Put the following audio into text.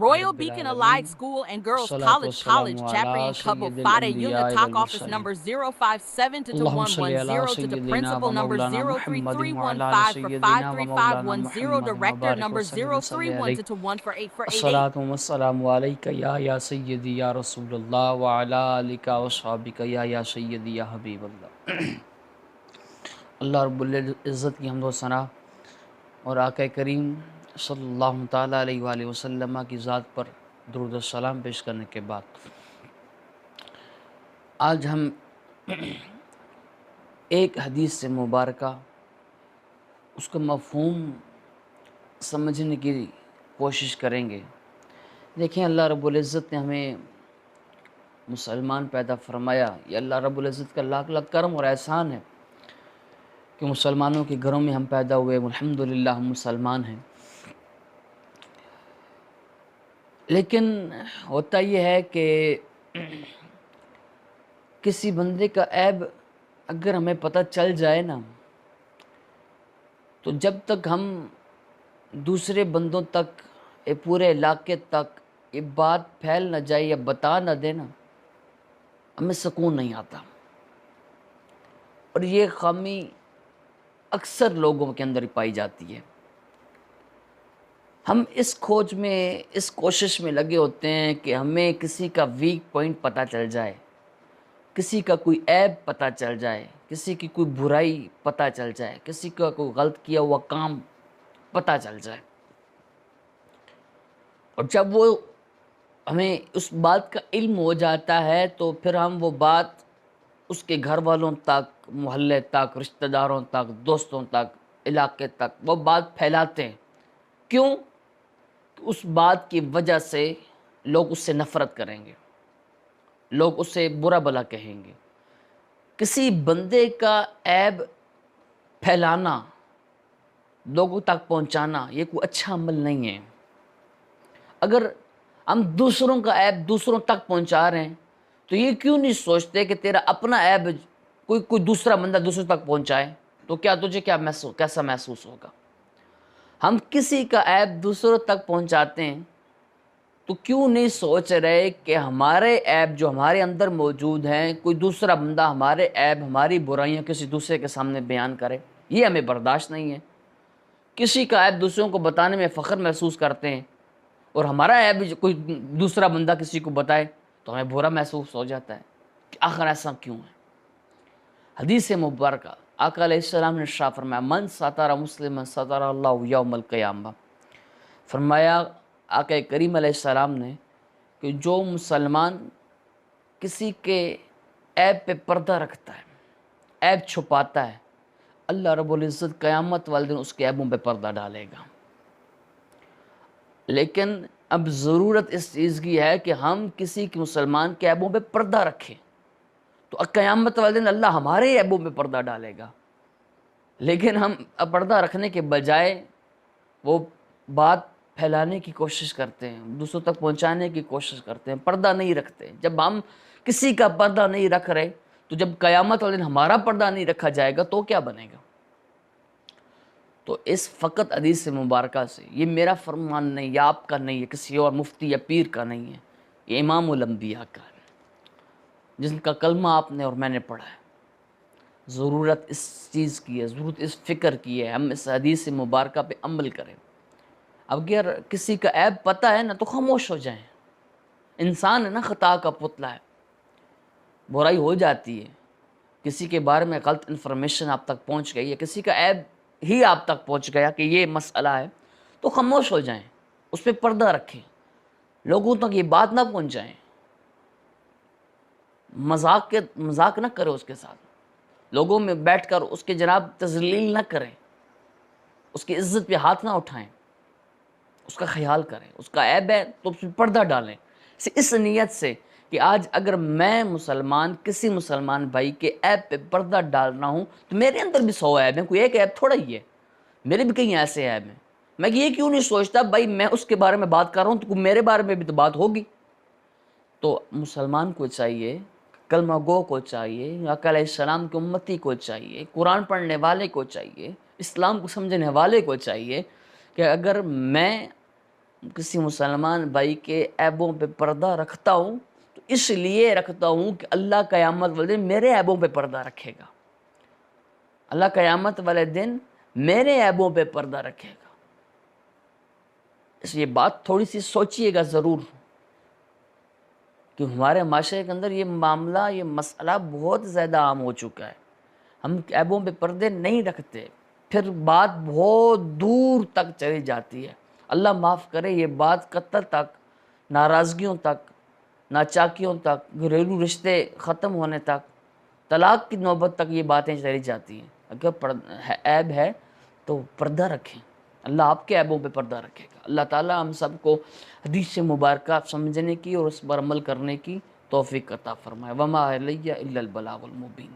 Royal رب Beacon العالمین، Allied School and Girls الصلاۃ والسلام College, Chapter Ali in Cabo Syed Fada, Unit الانبیاء Talk Office والمرسلین، number 057 to اللہم صلی علی 110 to the سیدنا و Principal number مولانا محمد وعلی آل 03315 for سیدنا و مولانا 53510, محمد Director وبارک number وسلم صلی علیہ 031 to 1 for 848. الصلاۃ والسلام علیک یا سیدی یا رسول اللہ وعلی آلک وصحبک یا سیدی یا حبیب اللہ۔ اللہ رب العزت کی حمد و ثنا اور آقا کریم صلی اللہ تعالیٰ علیہ وآلہ وسلم کی ذات پر درود و سلام پیش کرنے کے بعد آج ہم ایک حدیث سے مبارکہ اس کا مفہوم سمجھنے کی کوشش کریں گے۔ دیکھیں، اللہ رب العزت نے ہمیں مسلمان پیدا فرمایا، یہ اللہ رب العزت کا لاکھ لاکھ کرم اور احسان ہے کہ مسلمانوں کے گھروں میں ہم پیدا ہوئے، الحمدللہ ہم مسلمان ہیں۔ لیکن ہوتا یہ ہے کہ کسی بندے کا عیب اگر ہمیں پتہ چل جائے نا، تو جب تک ہم دوسرے بندوں تک، پورے علاقے تک یہ بات پھیل نہ جائے یا بتا نہ دے نا، ہمیں سکون نہیں آتا۔ اور یہ خامی اکثر لوگوں کے اندر پائی جاتی ہے۔ ہم اس کھوج میں، اس کوشش میں لگے ہوتے ہیں کہ ہمیں کسی کا ویک پوائنٹ پتہ چل جائے، کسی کا کوئی عیب پتہ چل جائے، کسی کی کوئی برائی پتہ چل جائے، کسی کا کوئی غلط کیا ہوا کام پتہ چل جائے۔ اور جب وہ ہمیں اس بات کا علم ہو جاتا ہے تو پھر ہم وہ بات اس کے گھر والوں تک، محلے تک، رشتہ داروں تک، دوستوں تک، علاقے تک وہ بات پھیلاتے ہیں۔ کیوں؟ کہ اس بات کی وجہ سے لوگ اس سے نفرت کریں گے، لوگ اس سے برا بھلا کہیں گے۔ کسی بندے کا عیب پھیلانا، لوگوں تک پہنچانا، یہ کوئی اچھا عمل نہیں ہے۔ اگر ہم دوسروں کا عیب دوسروں تک پہنچا رہے ہیں تو یہ کیوں نہیں سوچتے کہ تیرا اپنا عیب کوئی دوسرا بندہ دوسروں تک پہنچائے تو کیا تجھے کیسا محسوس ہوگا؟ ہم کسی کا عیب دوسروں تک پہنچاتے ہیں تو کیوں نہیں سوچ رہے کہ ہمارے عیب جو ہمارے اندر موجود ہیں، کوئی دوسرا بندہ ہمارے عیب، ہماری برائیاں کسی دوسرے کے سامنے بیان کرے؟ یہ ہمیں برداشت نہیں ہے۔ کسی کا عیب دوسروں کو بتانے میں فخر محسوس کرتے ہیں، اور ہمارا عیب کوئی دوسرا بندہ کسی کو بتائے تو ہمیں برا محسوس ہو جاتا ہے کہ آخر ایسا کیوں ہے۔ حدیث مبارکہ آقا علیہ السلام نے ارشاد فرمایا، من ستر مسلما ستر اللہ یوم القیامہ۔ فرمایا آقا کریم علیہ السلام نے کہ جو مسلمان کسی کے عیب پہ پردہ رکھتا ہے، عیب چھپاتا ہے، اللہ رب العزت قیامت والے دن اس کے عیبوں پہ پردہ ڈالے گا۔ لیکن اب ضرورت اس چیز کی ہے کہ ہم کسی کے مسلمان کے عیبوں پہ پردہ رکھیں تو قیامت والے دن اللہ ہمارے عیبوں پہ پردہ ڈالے گا۔ لیکن ہم پردہ رکھنے کے بجائے وہ بات پھیلانے کی کوشش کرتے ہیں، دوسروں تک پہنچانے کی کوشش کرتے ہیں، پردہ نہیں رکھتے۔ جب ہم کسی کا پردہ نہیں رکھ رہے تو جب قیامت والے دن ہمارا پردہ نہیں رکھا جائے گا تو کیا بنے گا؟ تو اس فقط حدیث مبارکہ سے، یہ میرا فرمان نہیں، یا آپ کا نہیں ہے، کسی اور مفتی یا پیر کا نہیں ہے، یہ امام الانبیاء کا ہے، جن کا کلمہ آپ نے اور میں نے پڑھا ہے۔ ضرورت اس چیز کی ہے، ضرورت اس فکر کی ہے، ہم اس حدیث مبارکہ پہ عمل کریں۔ اب اگر کسی کا عیب پتہ ہے نا تو خاموش ہو جائیں۔ انسان ہے نا، خطا کا پتلا ہے، برائی ہو جاتی ہے، کسی کے بارے میں غلط انفارمیشن آپ تک پہنچ گئی ہے، کسی کا عیب ہی آپ تک پہنچ گیا کہ یہ مسئلہ ہے، تو خاموش ہو جائیں، اس پہ پردہ رکھیں، لوگوں تک یہ بات نہ پہنچائیں، مذاق نہ کریں اس کے ساتھ، لوگوں میں بیٹھ کر اس کے جناب تذلیل نہ کریں، اس کی عزت پہ ہاتھ نہ اٹھائیں، اس کا خیال کریں۔ اس کا عیب ہے تو اس پہ پردہ ڈالیں، اس نیت سے کہ آج اگر میں مسلمان کسی مسلمان بھائی کے عیب پہ پردہ ڈال رہا ہوں تو میرے اندر بھی 100 عیب ہیں، کوئی ایک عیب تھوڑا ہی ہے، میرے بھی کئی ایسے عیب ہیں۔ میں یہ کیوں نہیں سوچتا بھائی میں اس کے بارے میں بات کر رہا ہوں تو میرے بارے میں بھی تو بات ہوگی۔ تو مسلمان کو چاہیے، کلمہ گو کو چاہیے، آقا علیہ السلام کی امتی کو چاہیے، قرآن پڑھنے والے کو چاہیے، اسلام کو سمجھنے والے کو چاہیے کہ اگر میں کسی مسلمان بھائی کے عیبوں پہ پردہ رکھتا ہوں تو اس لیے رکھتا ہوں کہ اللہ قیامت والے دن میرے عیبوں پہ پردہ رکھے گا. اللہ قیامت والے دن میرے عیبوں پہ پردہ رکھے گا. اس یہ بات تھوڑی سی سوچئے گا ضرور کہ ہمارے معاشرے کے اندر یہ معاملہ، یہ مسئلہ بہت زیادہ عام ہو چکا ہے. ہم عیبوں پہ پردے نہیں رکھتے، پھر بات بہت دور تک چلی جاتی ہے. اللہ معاف کرے، یہ بات قتل تک، ناراضگیوں تک، ناچاکیوں تک، گھریلو رشتے ختم ہونے تک، طلاق کی نوبت تک یہ باتیں چلی جاتی ہیں. اگر عیب ہے تو پردہ رکھیں، اللہ آپ کے عیبوں پہ پردہ رکھے گا. اللہ تعالیٰ ہم سب کو حدیث مبارکہ سمجھنے کی اور اس پر عمل کرنے کی توفیق عطا فرمائے. وما علیہ الا البلاغ المبین.